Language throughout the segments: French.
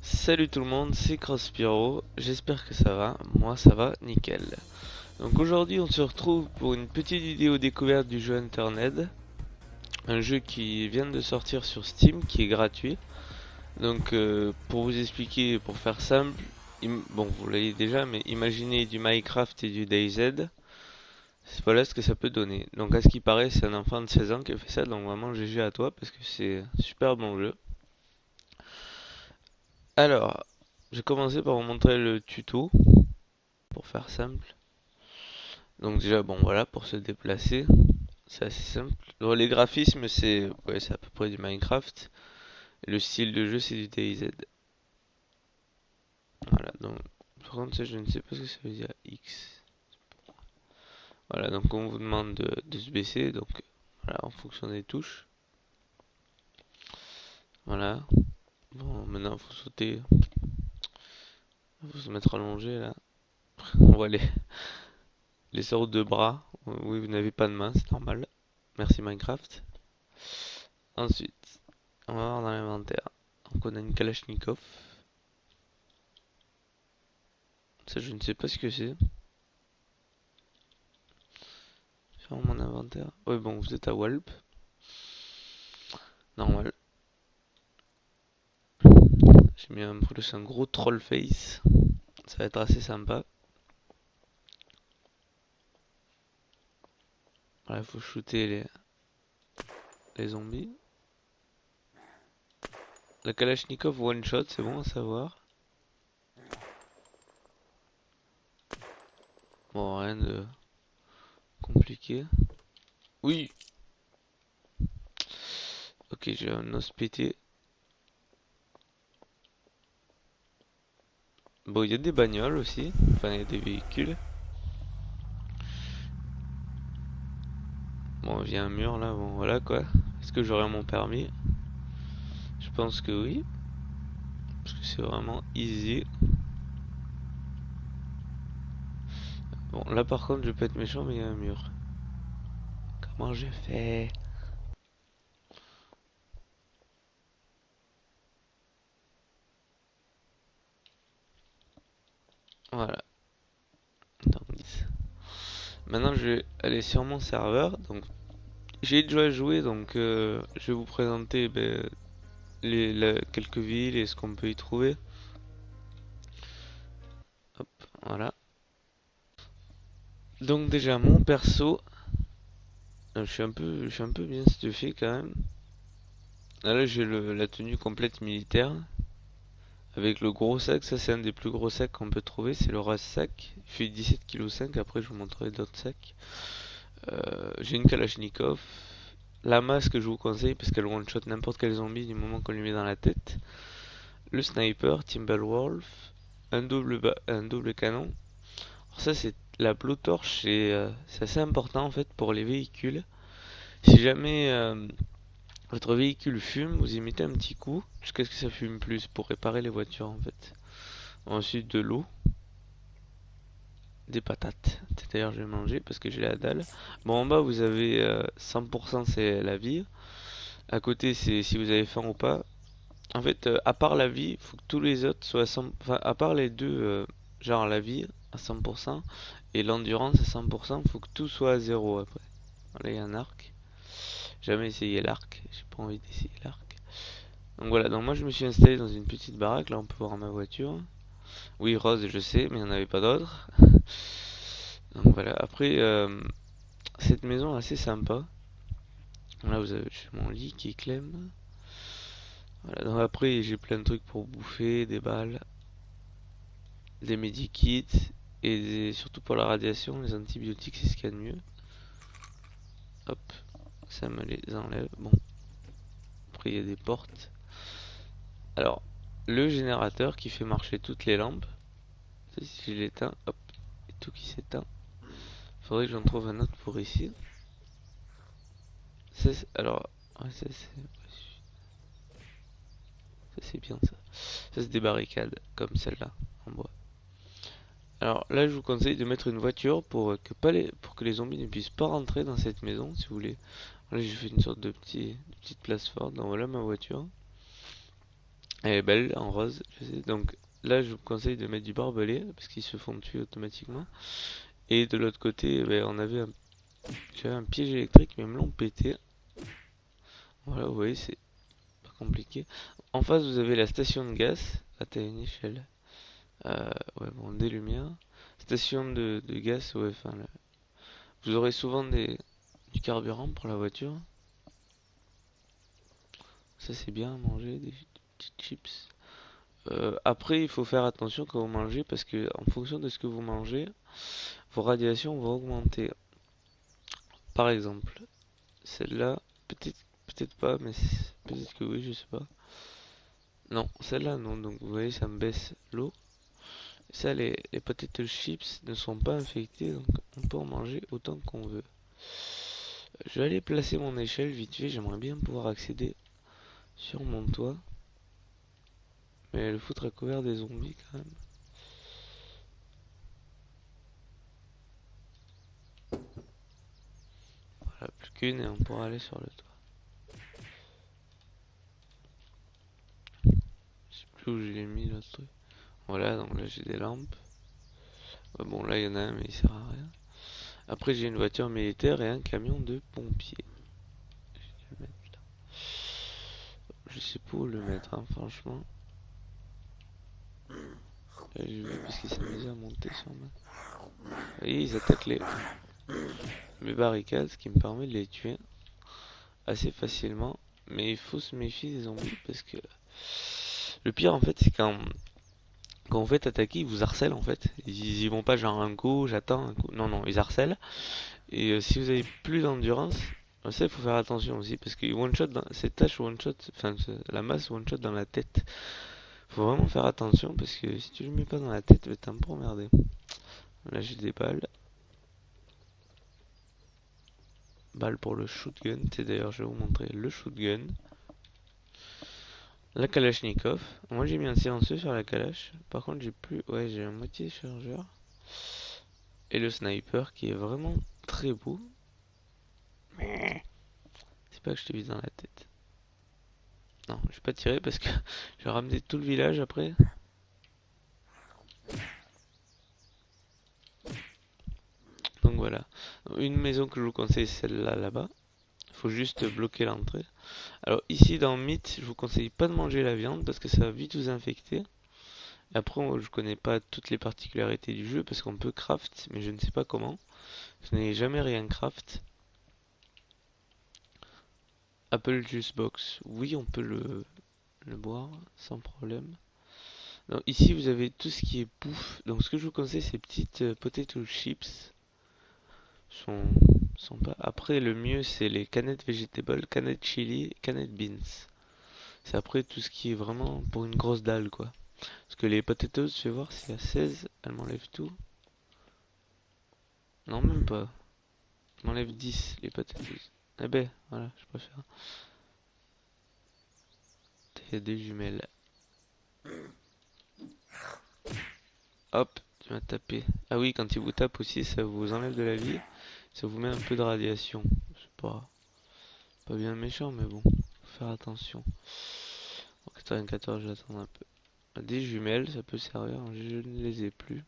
Salut tout le monde, c'est Crosspyro, j'espère que ça va, moi ça va nickel. Donc aujourd'hui on se retrouve pour une petite vidéo découverte du jeu Unturned, un jeu qui vient de sortir sur Steam, qui est gratuit. Donc pour vous expliquer, pour faire simple, bon vous l'avez déjà, mais imaginez du Minecraft et du DayZ, voilà ce que ça peut donner. Donc à ce qui paraît c'est un enfant de 16 ans qui a fait ça, donc vraiment GG à toi parce que c'est un super bon jeu. Alors, je vais commencer par vous montrer le tuto, pour faire simple. Donc déjà, bon voilà, pour se déplacer, c'est assez simple. Alors, les graphismes, c'est à peu près du Minecraft. Et le style de jeu, c'est du DayZ. Voilà, donc, par contre, ça, je ne sais pas ce que ça veut dire, X. Voilà, donc on vous demande de se baisser, donc voilà, en fonction des touches. Voilà. Bon, maintenant, il faut sauter. Il faut se mettre allongé, là. On voit les sortes de bras. Oui, vous n'avez pas de main, c'est normal. Merci Minecraft. Ensuite, on va voir dans l'inventaire. Donc on a une Kalachnikov. Ça, je ne sais pas ce que c'est. Faire mon inventaire. Ouais, bon, vous êtes à Walp. Normal. J'ai mis un gros troll face. Ça va être assez sympa. Voilà, il faut shooter les zombies. La Kalachnikov one shot, c'est bon à savoir. Bon, rien de compliqué. Oui! Ok, j'ai un os pété. Bon, il y a des bagnoles aussi. Enfin, il y a des véhicules. Bon, il y a un mur là, bon voilà quoi. Est-ce que j'aurai mon permis? Je pense que oui. Parce que c'est vraiment easy. Bon, là par contre, je peux être méchant, mais il y a un mur. Comment je fais? Voilà. Donc, maintenant, je vais aller sur mon serveur. Donc, j'ai déjà joué, donc je vais vous présenter quelques villes et ce qu'on peut y trouver. Hop, voilà. Donc déjà, mon perso, je suis un peu bien stuffé quand même. Là, j'ai la tenue complète militaire. Avec le gros sac, ça c'est un des plus gros sacs qu'on peut trouver, c'est le Rose sac. Il fait 17,5 kg, après je vous montrerai d'autres sacs. J'ai une Kalachnikov. La masque je vous conseille parce qu'elle one-shot n'importe quel zombie du moment qu'on lui met dans la tête. Le sniper, Timberwolf. Un double canon. Alors ça c'est la blowtorch, c'est assez important en fait pour les véhicules. Si jamais votre véhicule fume, vous y mettez un petit coup jusqu'à ce que ça fume plus pour réparer les voitures en fait. Ensuite de l'eau, des patates. D'ailleurs je vais manger parce que j'ai la dalle. Bon en bas vous avez 100% c'est la vie. À côté c'est si vous avez faim ou pas. En fait à part la vie, faut que tous les autres soient à 100%. Enfin à part les deux, genre la vie à 100% et l'endurance à 100%, faut que tout soit à zéro après. Voilà il y a un arc. Jamais essayé l'arc, j'ai pas envie d'essayer l'arc. Donc voilà, donc moi je me suis installé dans une petite baraque, là on peut voir ma voiture. Oui, rose, je sais, mais il n'y en avait pas d'autres. Donc voilà, après, cette maison est assez sympa. Là vous avez mon lit qui clème. Voilà, donc après j'ai plein de trucs pour bouffer, des balles, des medikits, et surtout pour la radiation, les antibiotiques c'est ce qu'il y a de mieux. Hop, ça me les enlève. Bon, après il y a des portes. Alors, le générateur qui fait marcher toutes les lampes. Ça, si je l'éteins, hop, et tout qui s'éteint. Faudrait que j'en trouve un autre pour ici. Ça, alors, ouais, ça c'est bien ça. Ça c'est des barricades comme celle-là en bois. Alors là, je vous conseille de mettre une voiture pour que les zombies ne puissent pas rentrer dans cette maison, si vous voulez. Là, j'ai fait une sorte de petite place forte. Donc voilà ma voiture. Elle est belle, en rose, je sais. Donc là, je vous conseille de mettre du barbelé, parce qu'ils se font tuer automatiquement. Et de l'autre côté, ben, j'avais un piège électrique, mais ils me l'ont pété. Voilà, vous voyez, c'est pas compliqué. En face, vous avez la station de gaz, à taille une échelle. Ouais, bon, des lumières. Station de gaz, ouais, enfin, là. Vous aurez souvent du carburant pour la voiture. Ça, c'est bien à manger, des petites chips. Après, il faut faire attention quand vous mangez parce que en fonction de ce que vous mangez, vos radiations vont augmenter. Par exemple, celle-là, peut-être pas, mais peut-être que oui, je sais pas. Non, celle-là non, donc vous voyez, ça me baisse l'eau. Ça, les potato chips ne sont pas infectés, donc on peut en manger autant qu'on veut. Je vais aller placer mon échelle vite fait, j'aimerais bien pouvoir accéder sur mon toit. Mais le foutre à couvert des zombies quand même. Voilà, plus qu'une et on pourra aller sur le toit. Je sais plus où je l'ai mis l'autre truc. Voilà, donc là j'ai des lampes. Bon, là il y en a un, mais il sert à rien. Après, j'ai une voiture militaire et un camion de pompiers. Je vais le mettre là. Je sais pas où le mettre, hein, franchement. Là, je vais parce qu'il s'amusait à monter sur moi. Vous voyez, ils attaquent mes barricades, ce qui me permet de les tuer assez facilement. Mais il faut se méfier des zombies parce que le pire en fait, c'est quand vous faites attaquer, ils vous harcèlent en fait. Ils y vont pas genre un coup, j'attends un coup. Non, non, ils harcèlent. Et si vous avez plus d'endurance, ça il faut faire attention aussi parce que one shot cette tâche one shot, enfin la masse one shot dans la tête. Faut vraiment faire attention parce que si tu le mets pas dans la tête, t'es un peu emmerdé. Là j'ai des balles. Balles pour le shotgun. C'est d'ailleurs, je vais vous montrer le shotgun. La Kalachnikov. Moi j'ai mis un silencieux sur la Kalash. Par contre j'ai plus. Ouais, j'ai un moitié chargeur. Et le sniper qui est vraiment très beau. C'est pas que je te vise dans la tête. Non, je vais pas tirer parce que je vais ramener tout le village après. Donc voilà. Une maison que je vous conseille, c'est celle-là, là-bas. Il faut juste bloquer l'entrée. Alors ici dans Myth, je vous conseille pas de manger la viande parce que ça va vite vous infecter. Et après, moi, je connais pas toutes les particularités du jeu parce qu'on peut craft, mais je ne sais pas comment. Je n'ai jamais rien craft. Apple Juice Box, oui, on peut le boire sans problème. Donc, ici, vous avez tout ce qui est bouffe. Donc, ce que je vous conseille, c'est petites potato chips. Sont, sont pas. Après, le mieux, c'est les canettes vegetable, canettes chili, canettes beans. C'est après tout ce qui est vraiment pour une grosse dalle, quoi. Parce que les potatoes, je vais voir s'il y a 16, elles m'enlèvent tout. Non, même pas. Elles m'enlèvent 10, les potatoes. Eh ben, voilà, je préfère. Il y a des jumelles. Hop, tu m'as tapé. Ah oui, quand il vous tape aussi, ça vous enlève de la vie. Ça vous met un peu de radiation. C'est pas bien méchant, mais bon, faut faire attention. En 94, j'attends un peu. Des jumelles, ça peut servir. Je ne les ai plus.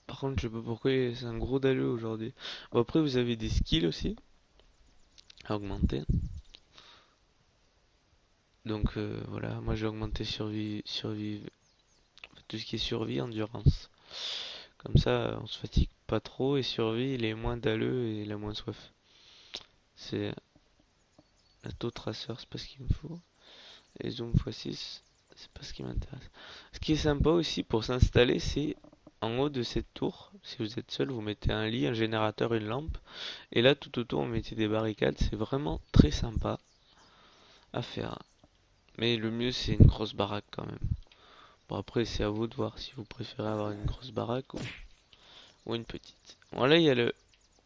Par contre, je sais pas pourquoi c'est un gros dalleux aujourd'hui. Bon, après, vous avez des skills aussi à augmenter. Donc voilà, moi j'ai augmenté tout ce qui est survie, endurance. Comme ça, on se fatigue pas trop et survie, il est moins dalleux et il a moins soif. C'est la taux traceur, c'est pas ce qu'il me faut. Et zoom x6, c'est pas ce qui m'intéresse. Ce qui est sympa aussi pour s'installer, c'est en haut de cette tour. Si vous êtes seul, vous mettez un lit, un générateur, une lampe. Et là, tout autour, vous mettez des barricades. C'est vraiment très sympa à faire. Mais le mieux, c'est une grosse baraque quand même. Bon, après, c'est à vous de voir si vous préférez avoir une grosse baraque ou une petite. Bon, là, il y a le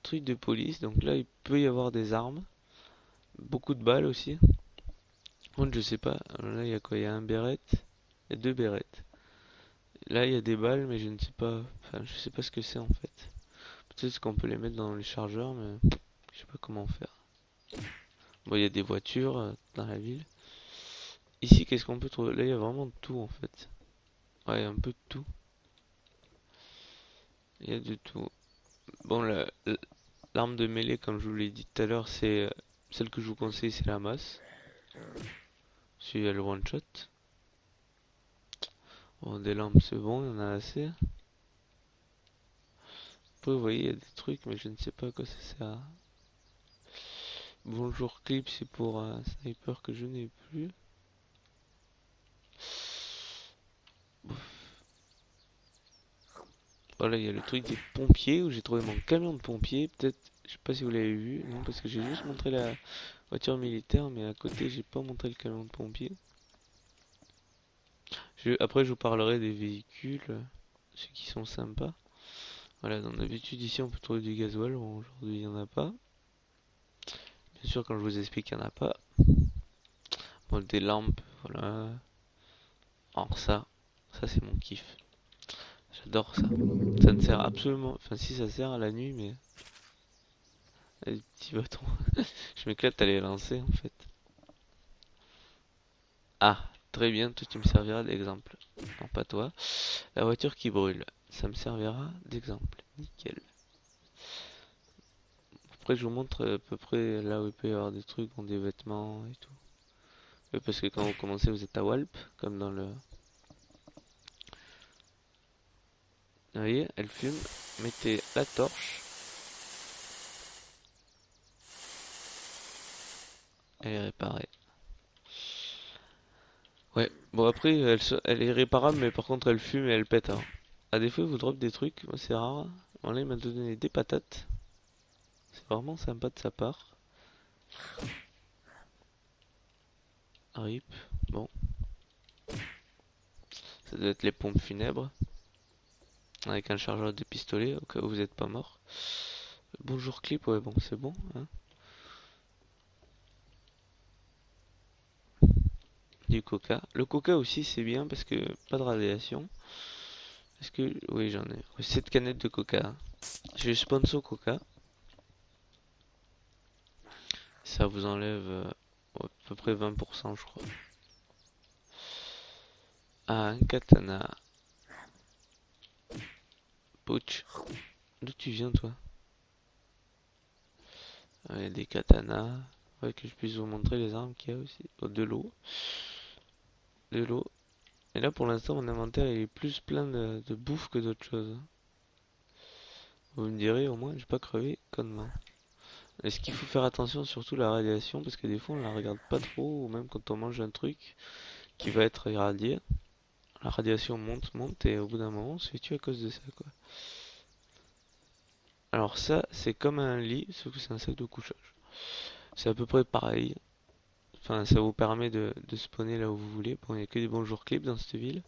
truc de police. Donc là, il peut y avoir des armes. Beaucoup de balles aussi. Contre, je sais pas. Alors là, il y a quoi? Il y a un Beret. Il y a deux Berettes. Là, il y a des balles, mais je ne sais pas. Enfin, je sais pas ce que c'est en fait. Peut-être qu'on peut les mettre dans les chargeurs, mais je sais pas comment faire. Bon, il y a des voitures dans la ville. Ici, qu'est-ce qu'on peut trouver? Là, il y a vraiment de tout en fait. Ouais, un peu de tout. Il y a de tout. Bon, l'arme de mêlée, comme je vous l'ai dit tout à l'heure, c'est celle que je vous conseille, c'est la masse. Si elle one shot. Bon, des lampes, c'est bon, il y en a assez. Après, vous voyez, il y a des trucs, mais je ne sais pas à quoi ça sert. Bonjour clip, c'est pour un sniper que je n'ai plus. Voilà, il y a le truc des pompiers où j'ai trouvé mon camion de pompier. Peut-être, je sais pas si vous l'avez vu, non, parce que j'ai juste montré la voiture militaire, mais à côté, j'ai pas montré le camion de pompier. Après, je vous parlerai des véhicules, ceux qui sont sympas. Voilà, dans d'habitude, ici, on peut trouver du gasoil. Bon, aujourd'hui, il n'y en a pas. Bien sûr, quand je vous explique qu'il n'y en a pas. Bon, des lampes, voilà. Alors ça c'est mon kiff. J'adore ça. Ça ne sert absolument... Enfin, si ça sert à la nuit, mais... Les petits bâtons. Je m'éclate à les lancer, en fait. Ah, très bien, toi tu me serviras d'exemple. Non, pas toi. La voiture qui brûle. Ça me servira d'exemple. Nickel. Après, je vous montre à peu près là où il peut y avoir des trucs, bon, des vêtements et tout. Oui, parce que quand vous commencez, vous êtes à Walp, comme dans le... Vous voyez, elle fume. Mettez la torche. Elle est réparée. Ouais, bon après, elle est réparable, mais par contre, elle fume et elle pète, hein. À des fois, il vous drop des trucs, moi c'est rare. Bon, là, il m'a donné des patates. C'est vraiment sympa de sa part. RIP. Bon, ça doit être les pompes funèbres. Avec un chargeur de pistolet, au cas où vous n'êtes pas mort. Bonjour clip, ouais, bon, c'est bon, hein. Du coca. Le coca aussi, c'est bien parce que pas de radiation. Est-ce que. Oui, j'en ai. Ouais, 7 canettes de coca, hein. J'ai le sponsor coca. Ça vous enlève à peu près 20%, je crois. Ah, un katana. Pouch. D'où tu viens, toi? Ouais, des katanas. Ouais, que je puisse vous montrer les armes qu'il y a aussi. Oh, de l'eau. De l'eau. Et là, pour l'instant, mon inventaire il est plus plein de bouffe que d'autres choses. Vous me direz, au moins, j'ai pas crevé connement. Est-ce qu'il faut faire attention surtout à la radiation? Parce que des fois, on la regarde pas trop. Ou même quand on mange un truc qui va être irradié. La radiation monte, monte. Et au bout d'un moment, on se fait tuer à cause de ça, quoi. Alors ça, c'est comme un lit, sauf que c'est un sac de couchage. C'est à peu près pareil. Enfin, ça vous permet de spawner là où vous voulez. Bon, il n'y a que des bonjours clips dans cette ville.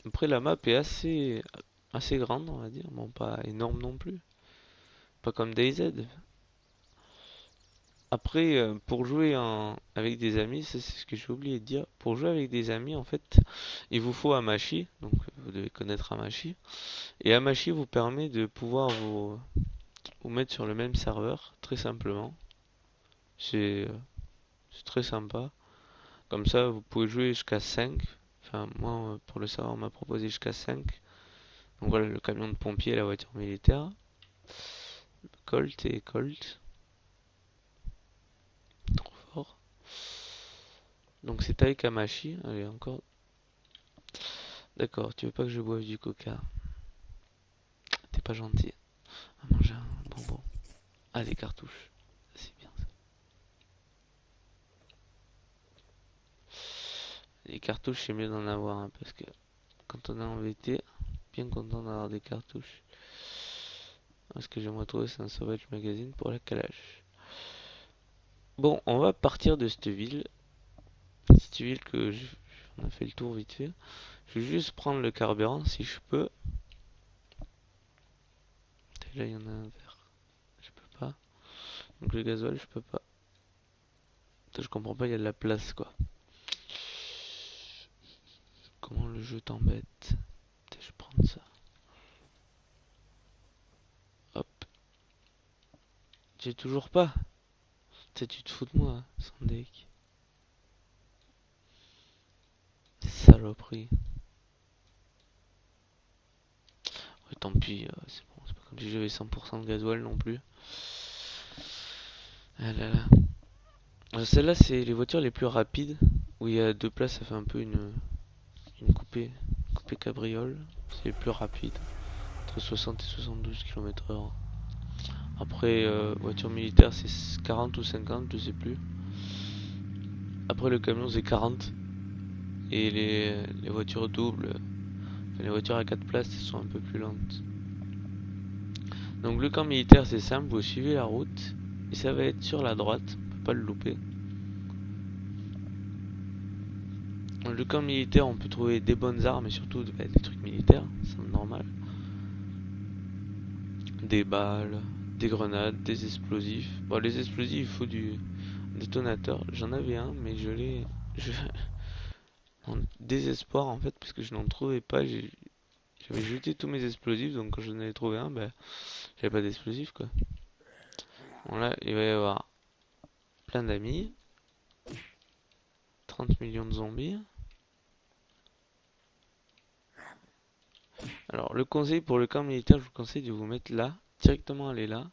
Après, la map est assez grande, on va dire. Bon, pas énorme non plus. Pas comme DayZ. Après, pour jouer avec des amis, ça c'est ce que j'ai oublié de dire. Pour jouer avec des amis, en fait, il vous faut Amashi. Donc, vous devez connaître Amashi. Et Amashi vous permet de pouvoir vous mettre sur le même serveur, très simplement. C'est euh, c'est très sympa. Comme ça, vous pouvez jouer jusqu'à 5. Enfin, moi, pour le savoir, on m'a proposé jusqu'à 5. Donc voilà, le camion de pompier et la voiture militaire. Colt et Colt. Trop fort. Donc c'est avec Amashi. Allez, encore. D'accord, tu veux pas que je boive du coca. T'es pas gentil. À manger un bonbon. Ah, des cartouches. C'est bien ça. Les cartouches, c'est mieux d'en avoir un parce que quand on est en VT, bien content d'avoir des cartouches. Ce que j'aimerais trouver, c'est un Sauvage Magazine pour la calage. Bon, on va partir de cette ville. Cette ville on a fait le tour vite fait. Je vais juste prendre le carburant si je peux. Et là, il y en a un vert. Je peux pas. Donc le gasoil, je peux pas. Putain, je comprends pas, il y a de la place quoi. Comment le jeu t'embête. Putain, je vais prendre ça. Hop. J'ai toujours pas. Putain, tu te fous de moi, sans deck. Saloperie. Ouais, tant pis, c'est bon, c'est pas comme si j'avais 100% de gasoil non plus. Ah là là. Celle-là, c'est les voitures les plus rapides. Où il y a deux places, ça fait un peu une coupée cabriole. C'est les plus rapides. Entre 60 et 72 km/h. Après, voiture militaire, c'est 40 ou 50, je sais plus. Après, le camion, c'est 40. Et les voitures doubles, enfin, les voitures à 4 places, elles sont un peu plus lentes. Donc, le camp militaire, c'est simple, vous suivez la route. Et ça va être sur la droite, on peut pas le louper. Dans le camp militaire, on peut trouver des bonnes armes et surtout des trucs militaires, c'est normal. Des balles, des grenades, des explosifs. Bon, les explosifs, il faut du détonateur. J'en avais un, mais je l'ai. En désespoir en fait, parce que je n'en trouvais pas. J'avais jeté tous mes explosifs, donc quand j'en avais trouvé un, ben, j'avais pas d'explosifs quoi. Bon, là, il va y avoir plein d'amis. 30 millions de zombies. Alors, le conseil pour le camp militaire, je vous conseille de vous mettre là, directement aller là.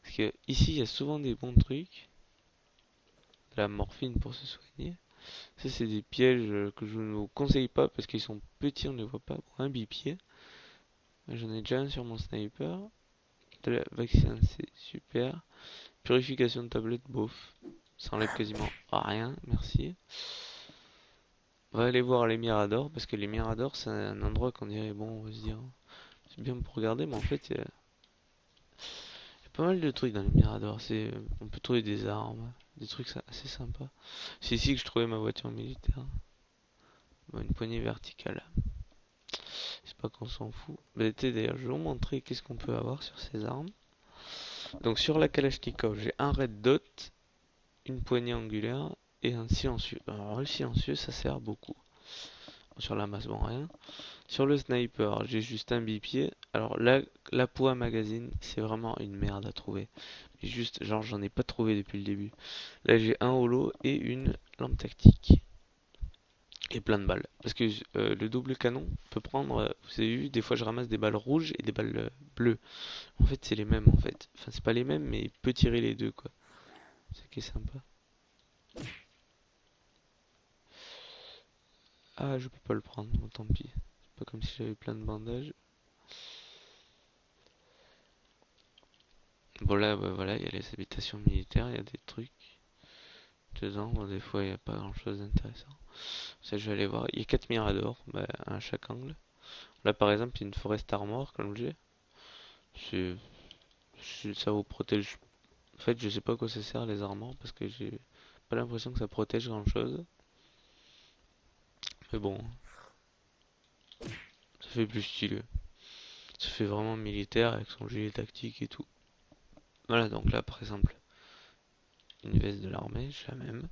Parce que ici, il y a souvent des bons trucs. De la morphine pour se soigner. Ça, c'est des pièges que je ne vous conseille pas parce qu'ils sont petits, on ne les voit pas. Bon, un bipied. J'en ai déjà un sur mon sniper. De la vaccin, c'est super. Purification de tablette, bof. Ça enlève quasiment rien, merci. On va aller voir les miradors parce que les miradors, c'est un endroit qu'on dirait, bon, on va se dire, c'est bien pour regarder, mais en fait, il y a pas mal de trucs dans les miradors. On peut trouver des armes, des trucs assez sympas. C'est ici que je trouvais ma voiture militaire. Bon, une poignée verticale. C'est pas qu'on s'en fout. Mais d'ailleurs, je vais vous montrer qu'est-ce qu'on peut avoir sur ces armes. Donc sur la Kalachnikov, j'ai un red dot, une poignée angulaire et un silencieux. Alors le silencieux, ça sert beaucoup. Sur la masse, bon rien. Sur le sniper, j'ai juste un bipied. Alors là, la poids magazine, c'est vraiment une merde à trouver. Mais juste, genre, j'en ai pas trouvé depuis le début. Là, j'ai un holo et une lampe tactique. Et plein de balles. Parce que le double canon peut prendre, vous avez vu, des fois je ramasse des balles rouges et des balles bleues. En fait, c'est les mêmes en fait. Enfin, c'est pas les mêmes, mais il peut tirer les deux quoi. C'est ça qui est sympa. Ah, je peux pas le prendre, bon, tant pis. C'est pas comme si j'avais plein de bandages. Bon, là, bah, voilà, il y a les habitations militaires, il y a des trucs dedans. Bon, des fois, il n'y a pas grand chose d'intéressant. Ça, je vais aller voir. Il y a 4 miradors, bah, à chaque angle. Là, par exemple, il y a une forest armor comme j'ai. C'est ça vous protège. En fait, je sais pas à quoi ça sert les armors parce que j'ai pas l'impression que ça protège grand chose. Mais bon, ça fait plus stylé. Ça fait vraiment militaire avec son gilet tactique et tout. Voilà, donc là par exemple, une veste de l'armée, j'ai la même.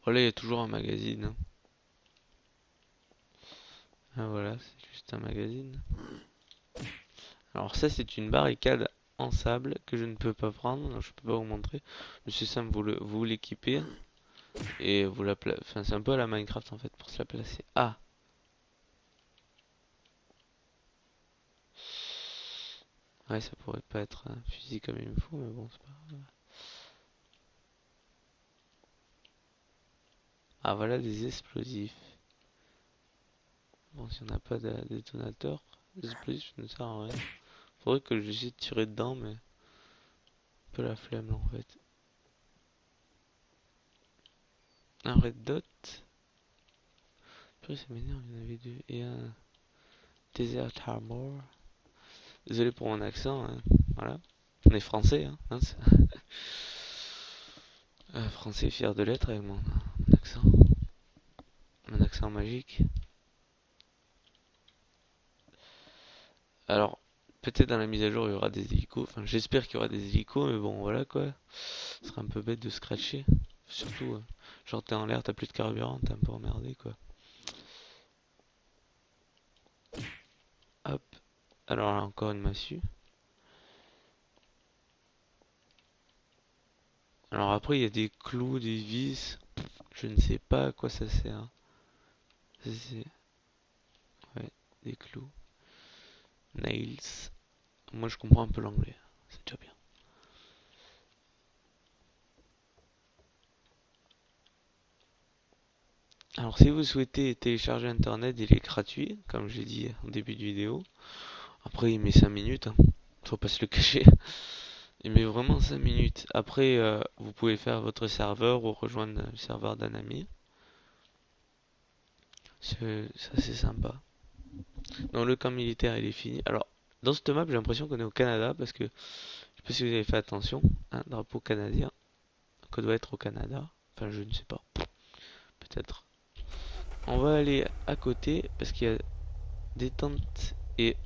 Voilà, il y a toujours un magazine, hein. Ah voilà, c'est juste un magazine. Alors ça, c'est une barricade en sable que je ne peux pas prendre, donc je peux pas vous montrer. Mais c'est simple, vous l'équipez et vous la placez. Enfin, c'est un peu à la Minecraft en fait pour se la placer. Ah, ouais, ça pourrait pas être un fusil comme il me faut, mais bon, c'est pas grave. Ah, voilà des explosifs. Bon, si on n'a pas de détonateur, les explosifs ça ne sert à rien. Faudrait que j'essaie de tirer dedans, mais un peu la flemme là en fait. Un red dot. Purée, ça m'énerve, il y en avait deux. Et un desert armor. Désolé pour mon accent, hein. Voilà. On est français, hein. Français fier de l'être avec mon accent. Mon accent magique. Alors, Peut-être dans la mise à jour il y aura des hélicos. Enfin, j'espère qu'il y aura des hélicos, mais bon, voilà quoi. Ce serait un peu bête de scratcher. Surtout, genre t'es en l'air, t'as plus de carburant, t'es un peu emmerdé quoi. Hop. Alors là, encore une massue. Alors après, il y a des clous, des vis. Je ne sais pas à quoi ça sert. C'est... Ouais, des clous. Nails. Moi, je comprends un peu l'anglais. C'est déjà bien. Alors, si vous souhaitez télécharger Internet, il est gratuit, comme j'ai dit en début de vidéo. Après, il met 5 minutes, hein. Faut pas se le cacher. Il met vraiment 5 minutes. Après, vous pouvez faire votre serveur ou rejoindre le serveur d'un ami. Ça, c'est sympa. Donc, le camp militaire, il est fini. Alors, dans cette map, j'ai l'impression qu'on est au Canada parce que, je sais pas si vous avez fait attention, un drapeau canadien, qu'on doit être au Canada. Enfin, je ne sais pas. Peut-être. On va aller à côté parce qu'il y a des tentes et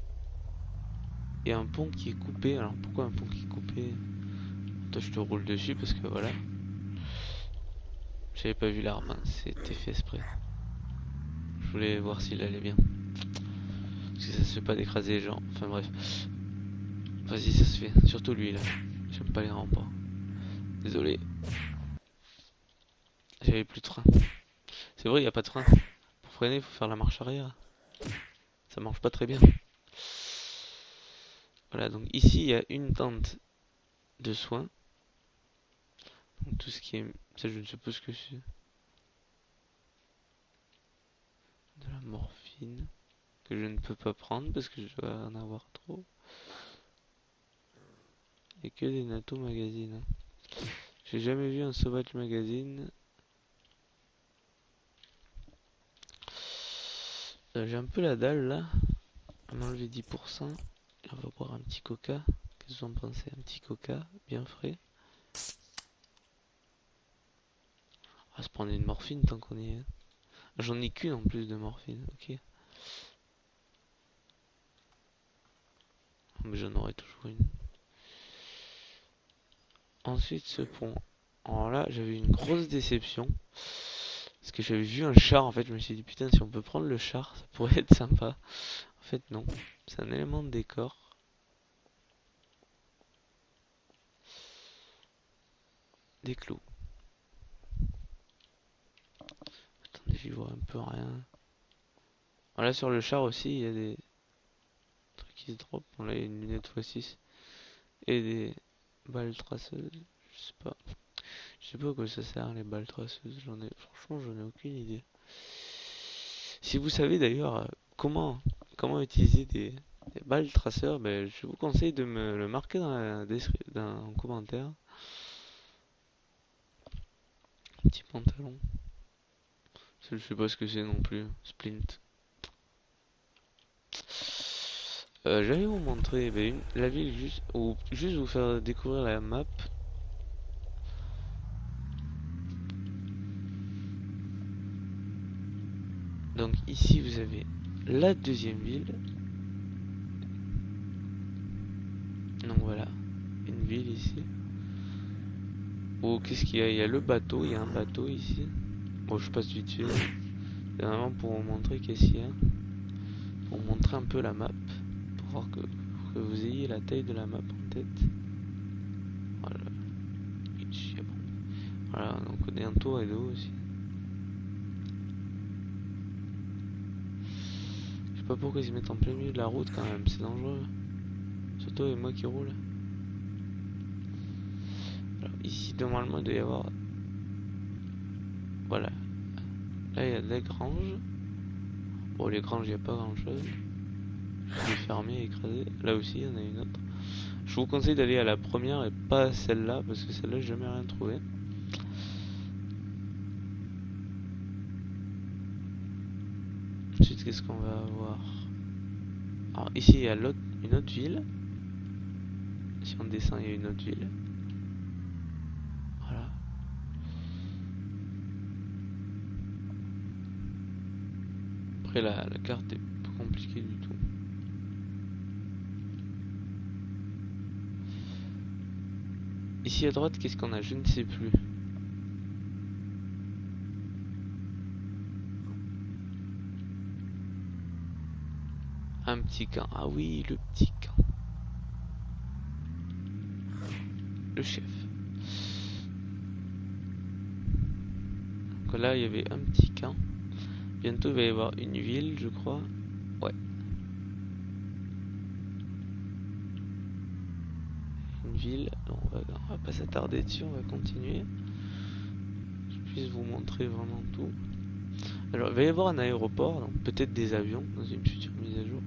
un pont qui est coupé. Alors, pourquoi un pont qui est coupé? Toi, je te roule dessus parce que voilà. J'avais pas vu l'arme, hein. C'était fait exprès. Je voulais voir s'il allait bien. Parce que ça se fait pas d'écraser les gens. Enfin bref. Vas-y, ça se fait. Surtout lui là. J'aime pas les remparts. Désolé. J'avais plus de frein. C'est vrai, il y a pas de frein. Pour freiner, il faut faire la marche arrière. Ça marche pas très bien. Voilà, donc ici, il y a une tente de soins. Donc tout ce qui est... Ça, je ne sais pas ce que c'est. De la morphine. Que je ne peux pas prendre parce que je dois en avoir trop. Et que des NATO magazines. J'ai jamais vu un sauvage magazine. J'ai un peu la dalle là. On m'a enlevé 10%. Et on va boire un petit coca. Qu'est-ce que vous en pensez? Un petit coca, bien frais. On va se prendre une morphine tant qu'on y est. J'en ai qu'une en plus de morphine, ok. Mais j'en aurai toujours une. Ensuite, ce pont. Alors là, j'avais une grosse déception. Parce que j'avais vu un char, en fait, je me suis dit, putain, si on peut prendre le char, ça pourrait être sympa. En fait, non. C'est un élément de décor. Des clous. Attendez, j'y vois un peu rien. Voilà, sur le char aussi, il y a des trucs qui se drop. On a une lunette x6. Et des balles traceuses. Je sais pas. Je sais pas à quoi ça sert les balles traceuses. Franchement, j'en ai aucune idée. Si vous savez d'ailleurs comment utiliser des balles traceurs, ben, je vous conseille de me le marquer dans dans un commentaire. Petit pantalon. Je sais pas ce que c'est non plus. Splint. J'allais vous montrer ben, la ville juste ou juste vous faire découvrir la map. Donc ici vous avez la deuxième ville. Donc voilà, une ville ici. Oh, qu'est-ce qu'il y a? Il y a le bateau, il y a un bateau ici. Bon, je passe vite fait. C'est vraiment pour vous montrer qu'est-ce qu'il y a. Pour vous montrer un peu la map. Pour voir que vous ayez la taille de la map en tête. Voilà. Voilà, donc on est un tour et d'eau aussi. Je sais pas pourquoi ils se mettent en plein milieu de la route quand même, c'est dangereux. Surtout avec moi qui roule. Alors ici normalement il doit y avoir... Voilà. Là il y a des granges. Bon les granges il n'y a pas grand chose. C'est fermé, écrasé. Là aussi il y en a une autre. Je vous conseille d'aller à la première et pas à celle-là parce que celle-là j'ai jamais rien trouvé. Ensuite qu'est-ce qu'on va avoir? Alors ici il y a une autre ville. Si on descend il y a une autre ville. Voilà. Après la carte est pas compliquée du tout. Ici à droite, qu'est-ce qu'on a? Je ne sais plus. Un petit camp. Ah oui, le petit camp. Le chef. Donc là, il y avait un petit camp. Bientôt, il va y avoir une ville, je crois. Ouais, une ville. On va pas s'attarder dessus, on va continuer. Je puisse vous montrer vraiment tout. Alors, il va y avoir un aéroport, donc peut-être des avions dans une future mise à jour.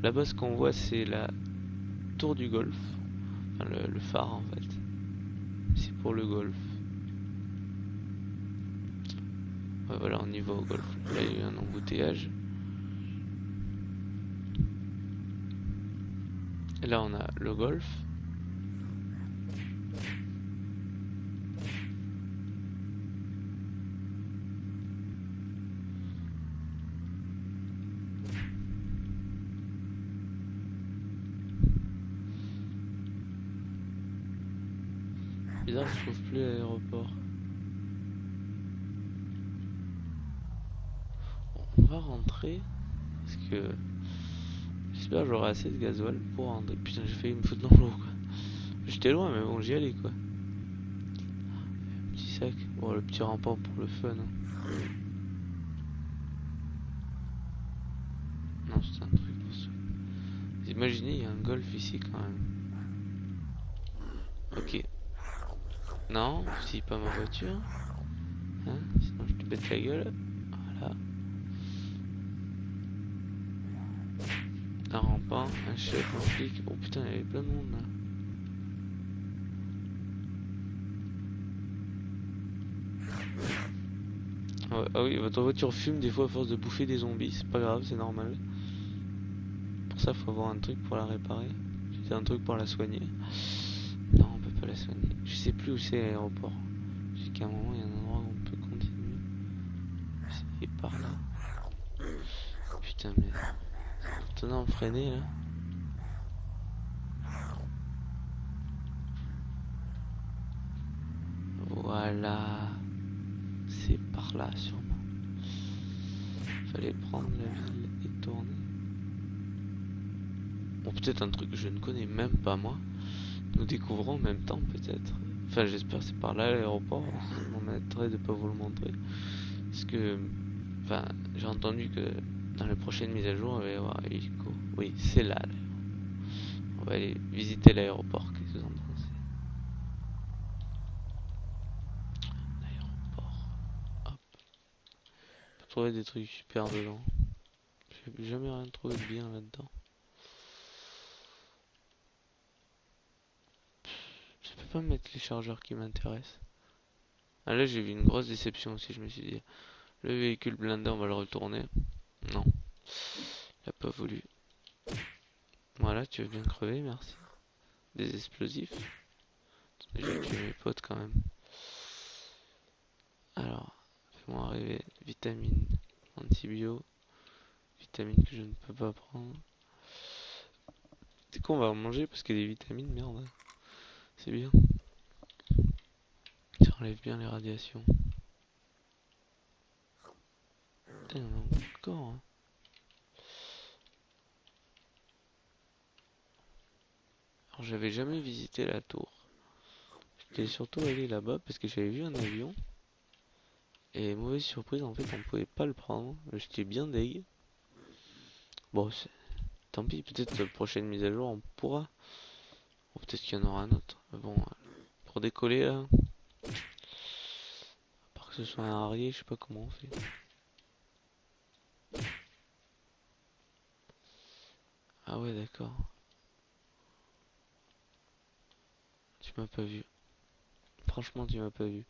Là-bas, ce qu'on voit, c'est la tour du golf. Enfin, le phare, en fait. C'est pour le golf. Ouais, voilà, on y va au golf. Là, il y a eu un embouteillage. Et là, on a le golf. Bizarre, je trouve plus l'aéroport. Bon, on va rentrer. Parce que j'espère que j'aurai assez de gasoil pour rentrer. Putain, j'ai failli me foutre dans l'eau, quoi. J'étais loin, mais bon, j'y allais, quoi. Petit sac. Bon, le petit rempart pour le fun, hein. Non, c'est un truc pour ça. Vous imaginez, il y a un golf ici, quand même. Ok. Non, si pas ma voiture. Hein, sinon je te pète la gueule. Voilà. Un rempart, un chef, un flic. Oh putain, il y avait plein de monde là. Ah, ouais, ah oui, votre voiture fume des fois à force de bouffer des zombies. C'est pas grave, c'est normal. Pour ça, faut avoir un truc pour la réparer. C'est un truc pour la soigner. Non, on peut pas la soigner. Je sais plus où c'est l'aéroport. Je sais qu'à un moment, il y a un endroit où on peut continuer. C'est par là. Putain, mais... Maintenant, freiner là. Voilà. C'est par là, sûrement. Fallait prendre la ville et tourner. Bon, peut-être un truc que je ne connais même pas moi. Nous découvrons en même temps, peut-être. Enfin, j'espère que c'est par là l'aéroport. Ça m'embêterait de pas vous le montrer. Parce que, enfin, j'ai entendu que dans les prochaines mises à jour, il va y avoir hélico. Oui, c'est là. On va aller visiter l'aéroport. Qu'est-ce que vous en pensez? L'aéroport. Hop. On peut trouver des trucs super dedans. J'ai jamais rien trouvé de bien là-dedans. Je peux pas mettre les chargeurs qui m'intéressent. Ah là, j'ai vu une grosse déception aussi. Je me suis dit, le véhicule blindé, on va le retourner. Non, il a pas voulu. Voilà, tu veux bien crever, merci. Des explosifs. J'ai tué mes potes quand même. Alors, fais-moi arriver vitamine, antibio, vitamines que je ne peux pas prendre. C'est quoi, on va en manger parce que des vitamines, merde. C'est bien. Ça enlève bien les radiations. Putain, il y en a encore, hein. Alors, j'avais jamais visité la tour. J'étais surtout allé là-bas parce que j'avais vu un avion. Et mauvaise surprise, en fait, on pouvait pas le prendre. J'étais bien deg. Bon, tant pis, peut-être la prochaine mise à jour, on pourra. Ou peut-être qu'il y en aura un autre. Mais bon, pour décoller là, à part que ce soit un Harrier, je sais pas comment on fait. Ah ouais, d'accord. Tu m'as pas vu. Franchement, tu m'as pas vu.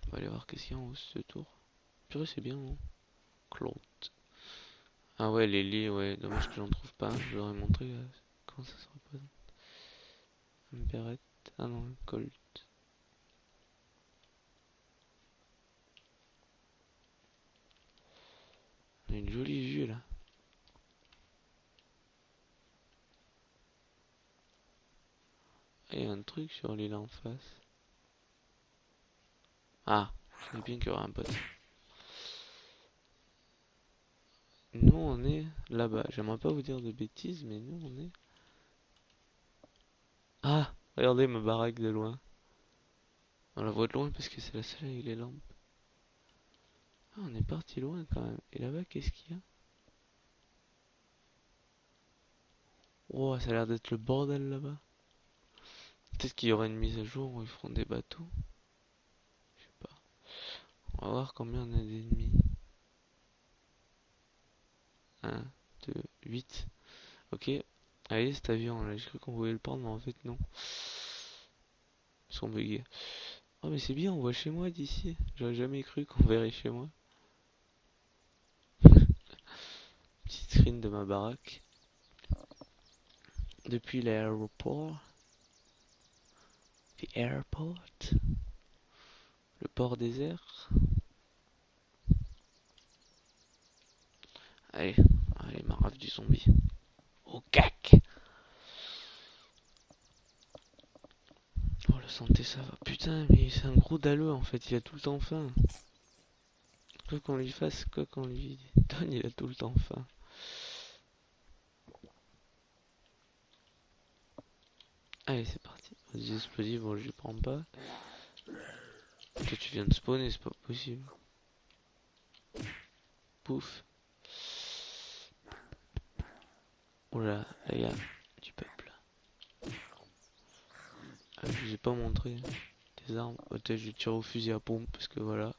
On va aller voir qu'est-ce qu'il y a en haut ce tour. Purée, c'est bien, non? Claude. Ah ouais, les lits, ouais. Dommage que j'en trouve pas. Je vous aurais montré comment ça se représente. Un Beretta. Ah non, un Colt. On a une jolie vue là. Il y a un truc sur l'île en face. Ah, je savais bien qu'il y aurait un pote. Nous on est là-bas. J'aimerais pas vous dire de bêtises, mais nous on est... Ah, regardez ma baraque de loin. On la voit de loin parce que c'est la seule avec les lampes. Ah, on est parti loin quand même. Et là-bas, qu'est-ce qu'il y a? Oh, ça a l'air d'être le bordel là-bas. Peut-être qu'il y aura une mise à jour où ils feront des bateaux. Je sais pas. On va voir combien on a d'ennemis. 1, 2, 8. Ok. Allez, cet avion là, j'ai cru qu'on pouvait le prendre, mais en fait non. Ils sont buggés. Oh, mais c'est bien, on voit chez moi d'ici. J'aurais jamais cru qu'on verrait chez moi. Petite screen de ma baraque. Depuis l'aéroport. The airport. Le port désert. Allez, allez, ma rave du zombie. Au cac! Oh, la santé, ça va. Putain, mais c'est un gros dalleux en fait, il a tout le temps faim. Quoi qu'on lui fasse, quoi qu'on lui donne, il a tout le temps faim. Allez, c'est parti. Des explosifs, bon, je les prends pas. Toi, tu viens de spawner, c'est pas possible. Pouf. Oh là, là, il y a du peuple. Ah, je vous ai pas montré des armes. Peut-être je tire au fusil à pompe parce que voilà,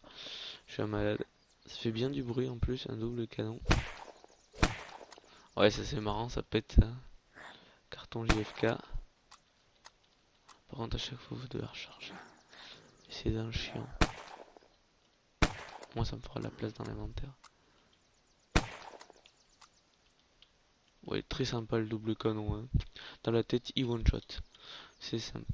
je suis un malade. Ça fait bien du bruit en plus, un double canon. Ouais, ça c'est marrant, ça pète ça. Carton JFK. Par contre, à chaque fois, vous devez recharger. C'est un chiant. Moi, ça me fera de la place dans l'inventaire. Ouais, très sympa le double canon. Hein. Dans la tête, il one shot. C'est simple.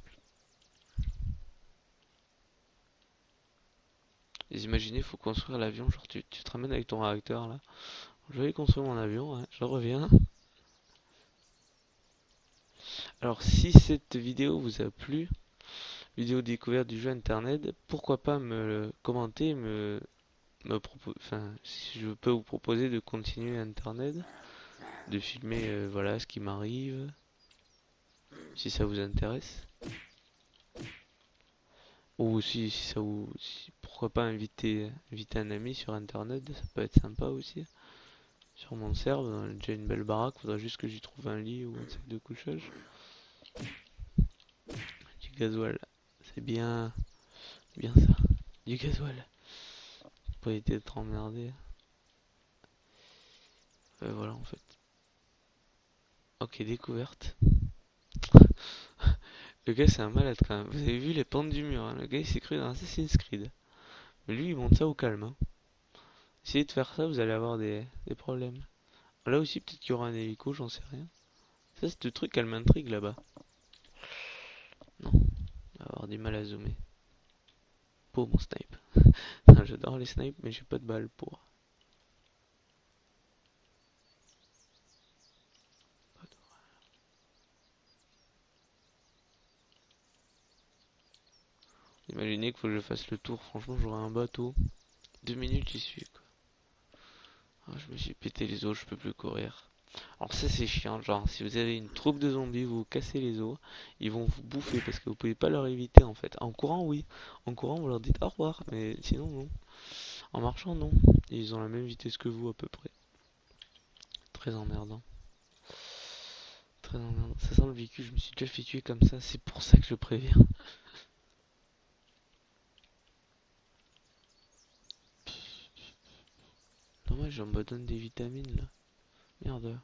Et imaginez, faut construire l'avion. Genre, tu te ramènes avec ton réacteur là. Je vais construire mon avion, hein. Je reviens. Alors, si cette vidéo vous a plu, vidéo découverte du jeu internet, pourquoi pas me commenter, enfin, si je peux vous proposer de continuer internet, de filmer, voilà, ce qui m'arrive, si ça vous intéresse. Ou si ça vous, pourquoi pas inviter un ami sur internet, ça peut être sympa aussi. Sur mon serve, on a déjà une belle baraque, faudra juste que j'y trouve un lit ou un sac de couchage. Du gasoil, c'est bien ça. Du gasoil. Pas été être emmerdé. Voilà en fait. Ok, découverte. Le gars c'est un malade quand même. Vous avez vu les pentes du mur, hein. Le gars il s'est cru dans Assassin's Creed. Mais lui il monte ça au calme. Hein. Essayez de faire ça, vous allez avoir des problèmes. Là aussi peut-être qu'il y aura un hélico, j'en sais rien. Ça c'est le truc, elle m'intrigue là-bas. Non, on va avoir du mal à zoomer. Pour mon snipe. J'adore les snipes mais j'ai pas de balles pour. Imaginez qu'il faut que je fasse le tour, franchement j'aurai un bateau. 2 minutes j'y suis quoi. Ah, je me suis pété les os, je peux plus courir. Alors ça c'est chiant, genre si vous avez une troupe de zombies, vous vous cassez les os, ils vont vous bouffer parce que vous pouvez pas leur éviter en fait. En courant oui, en courant vous leur dites au revoir, mais sinon non. En marchant non, ils ont la même vitesse que vous à peu près. Très emmerdant. Très emmerdant. Ça sent le véhicule, je me suis déjà fait tuer comme ça, c'est pour ça que je préviens. Dommage, on me donne des vitamines là. Merde.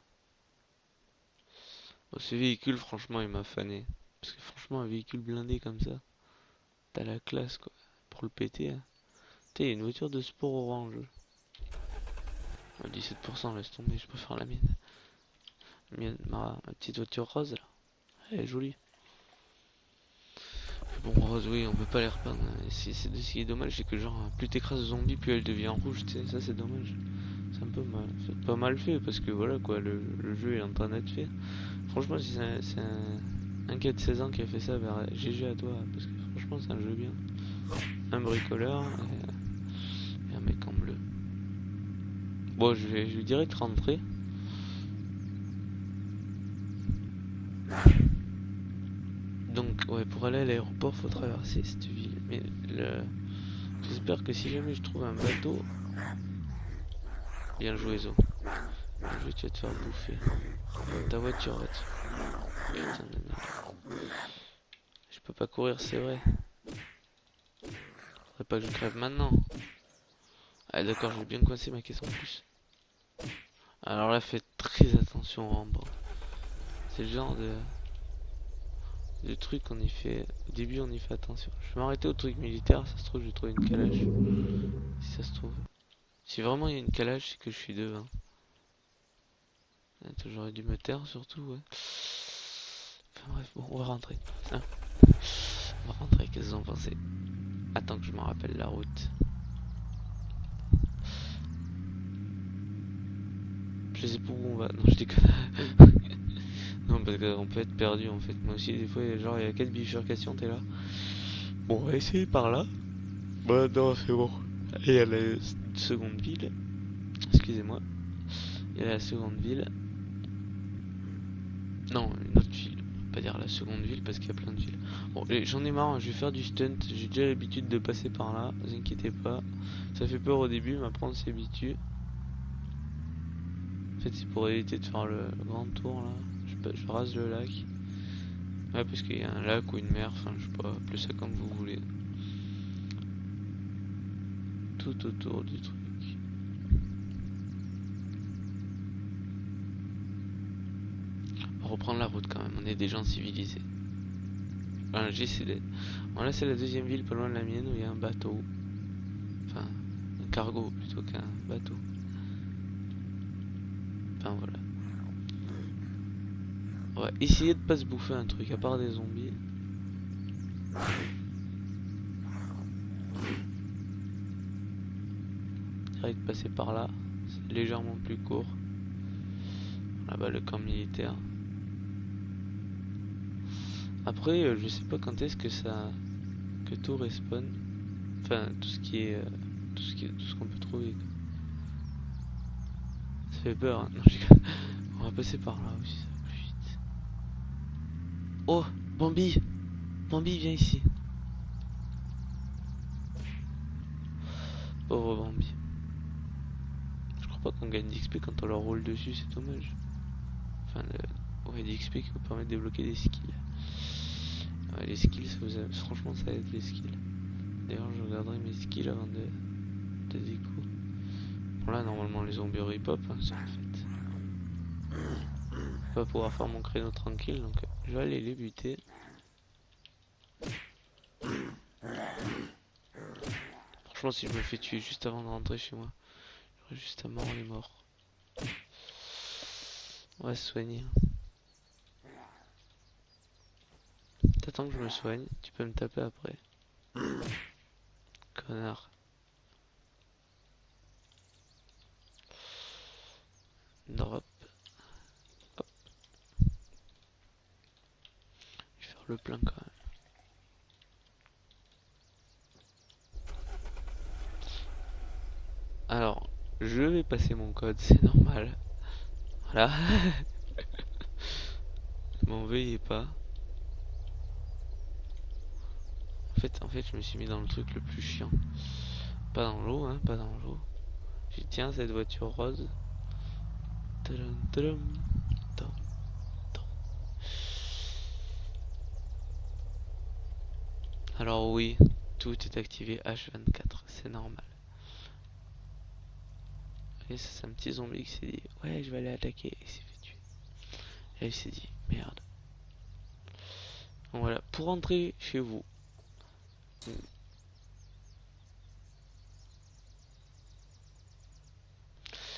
Bon, ce véhicule franchement il m'a fané. Parce que franchement un véhicule blindé comme ça, t'as la classe quoi. Pour le péter. Hein. T'es une voiture de sport orange. 17%, laisse tomber, je préfère la mienne. Ma petite voiture rose là, elle est jolie. Bon, rose, oui, on peut pas les repeindre. Ce qui est dommage, c'est que genre, plus t'écrases de zombies, plus elle devient rouge, tu sais, ça c'est dommage. C'est un peu mal, c'est pas mal fait parce que voilà quoi, le jeu est en train d'être fait. Franchement, si c'est un Un qui a de 16 ans qui a fait ça, bah, GG à toi, parce que franchement c'est un jeu bien. Un bricoleur et un mec en bleu. Bon, je lui dirais de rentrer. Donc, ouais, pour aller à l'aéroport, faut traverser cette ville. Mais j'espère que si jamais je trouve un bateau. Bien joué, Zo. Bien joué, tu vas te faire bouffer. Ta voiture, va-tu. Putain de merde. Je peux pas courir, c'est vrai. Faudrait pas que je crève maintenant. Ah, d'accord, j'ai bien coincé ma caisse en plus. Alors là, faites très attention en bas. C'est le genre de truc qu'on y fait. Au début, on y fait attention. Je vais m'arrêter au truc militaire. Ça se trouve, je vais trouver une calèche. Si ça se trouve. Si vraiment il y a une calèche, c'est que je suis devin. J'aurais dû me taire surtout, ouais. Enfin bref, bon, on va rentrer. Hein, on va rentrer, qu'est-ce que vous en pensez? Attends que je me rappelle la route. Je sais pas où on va. Non, je déconne. Non, parce qu'on peut être perdu en fait. Moi aussi, des fois, genre, il y a 4 bifurcations, t'es là. Bon, on va essayer par là. Bah, non, c'est bon. Et il y a la seconde ville. Excusez-moi. Il y a la seconde ville. Non, une autre ville. On va pas dire la seconde ville parce qu'il y a plein de villes. Bon, j'en ai marre, je vais faire du stunt. J'ai déjà l'habitude de passer par là. Ne vous inquiétez pas. Ça fait peur au début, mais après on s'y habitue. En fait, c'est pour éviter de faire le grand tour là. Je rase le lac. Ouais, parce qu'il y a un lac ou une mer. Enfin, je sais pas. Appelez ça comme vous voulez. Tout autour du truc. On va reprendre la route quand même. On est des gens civilisés. Enfin, j'essaie d'être. Bon, là, c'est la deuxième ville pas loin de la mienne où il y a un bateau. Enfin, un cargo plutôt qu'un bateau. Enfin, voilà. On va essayer de pas se bouffer un truc à part des zombies. Direct passer par là. C'est légèrement plus court. Là-bas, le camp militaire. Après, je sais pas quand est-ce que que tout respawn. Enfin, tout ce qu'on peut trouver. Quoi. Ça fait peur. Hein. Non, on va passer par là aussi, ça va plus vite. Oh, Bambi, Bambi, viens ici. Pauvre Bambi. Je crois pas qu'on gagne d'XP quand on leur roule dessus, c'est dommage. Enfin, ouais, d'XP qui vous permet de débloquer des skills. Ouais, les skills, franchement, ça aide les skills. D'ailleurs, je regarderai mes skills avant de déco. Bon, là, normalement, les zombies rip-hop, hein, ça en fait. Je vais pas pouvoir faire mon créneau tranquille, donc je vais aller les buter. Franchement, si je me fais tuer juste avant de rentrer chez moi, j'aurais juste à mort les morts. On va se soigner. T'attends que je me soigne, tu peux me taper après. Connard. Drop. Hop. Je vais faire le plein quand même. Alors, je vais passer mon code, c'est normal. Voilà. M'en veuillez pas. En fait, je me suis mis dans le truc le plus chiant. Pas dans l'eau, hein, pas dans l'eau. J'ai dit, tiens, cette voiture rose. Tadam, tadam, tadam, tadam. Alors oui, tout est activé H24, c'est normal. Et ça, c'est un petit zombie qui s'est dit, ouais, je vais aller attaquer, et il s'est fait tuer. Et il s'est dit, merde. Donc voilà, pour rentrer chez vous,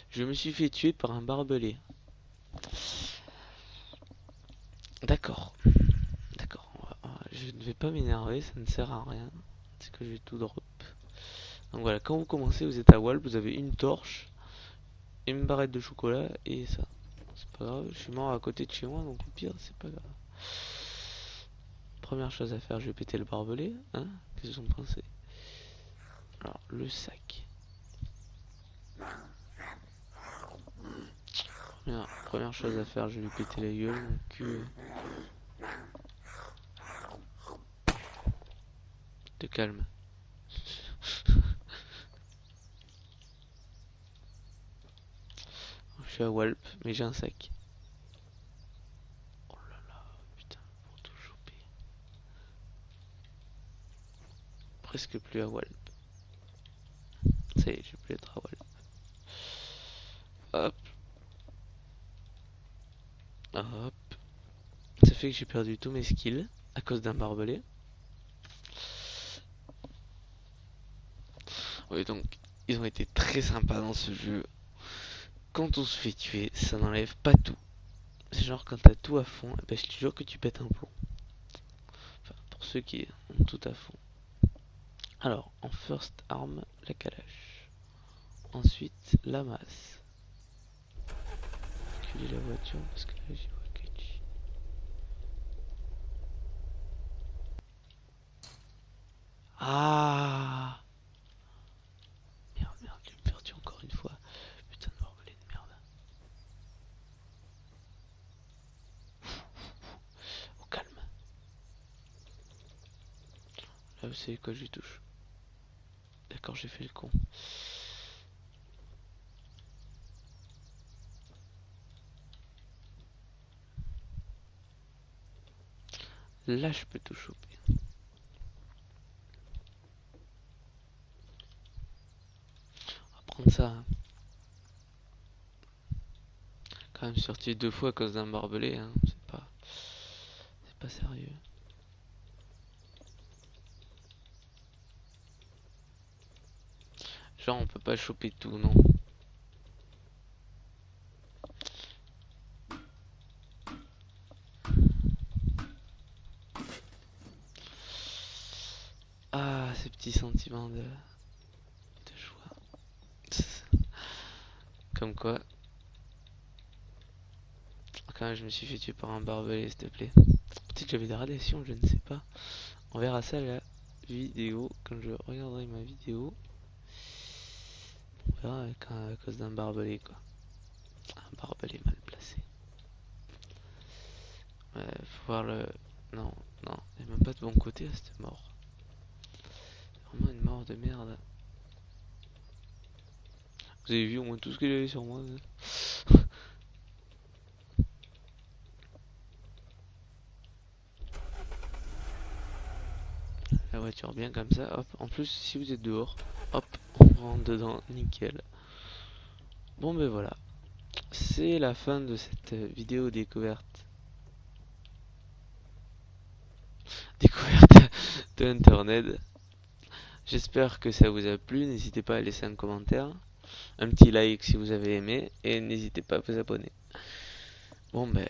je me suis fait tuer par un barbelé. D'accord. D'accord. Je ne vais pas m'énerver, ça ne sert à rien. C'est que je vais tout drop. Donc voilà, quand vous commencez, vous êtes à Wall, vous avez une torche, une barrette de chocolat et ça. C'est pas grave, je suis mort à côté de chez moi, donc au pire, c'est pas grave. première chose à faire, je vais péter le barbelé. Hein? Qu'est-ce que vous en pensez? Alors, le sac. Première chose à faire, je vais lui péter la gueule, mon cul. Te calme. Je suis à Walp, mais j'ai un sac. Oh là là, putain, pour tout choper. Presque plus à Walp. Ça y est, je vais plus être à Walp. Hop. Hop. Ça fait que j'ai perdu tous mes skills à cause d'un barbelé. Oui, donc, ils ont été très sympas dans ce jeu. Quand on se fait tuer, ça n'enlève pas tout. C'est genre quand t'as tout à fond, ben je te jure que tu pètes un plomb. Enfin, pour ceux qui ont tout à fond. Alors, en first arm, la calache. Ensuite, la masse. Reculer la voiture parce que là j'y vois que tu. Ah! Merde, merde, j'ai perdu encore une fois. Putain de barbelé de merde. Au calme. Là, vous savez quoi, je lui touche. D'accord, j'ai fait le con. Là, je peux tout choper. On va prendre ça. Hein. Quand même sorti 2 fois à cause d'un barbelé, hein. C'est pas sérieux. Genre, on peut pas choper tout, non. Ah, ces petits sentiments de joie. Comme quoi. Quand même, je me suis fait tuer par un barbelé, s'il te plaît. Peut-être que j'avais des radiations, je ne sais pas. On verra ça à la vidéo. Quand je regarderai ma vidéo, on verra à cause d'un barbelé, quoi. Un barbelé mal placé. Faut voir le. Non, non, il n'y a même pas de bon côté à cette mort. C'est vraiment une mort de merde. Vous avez vu au moins tout ce que j'avais sur moi. La voiture bien comme ça, hop. En plus, si vous êtes dehors, hop, on rentre dedans, nickel. Bon ben voilà, c'est la fin de cette vidéo découverte. Découverte de Internet. J'espère que ça vous a plu, n'hésitez pas à laisser un commentaire, un petit like si vous avez aimé, et n'hésitez pas à vous abonner. Bon ben,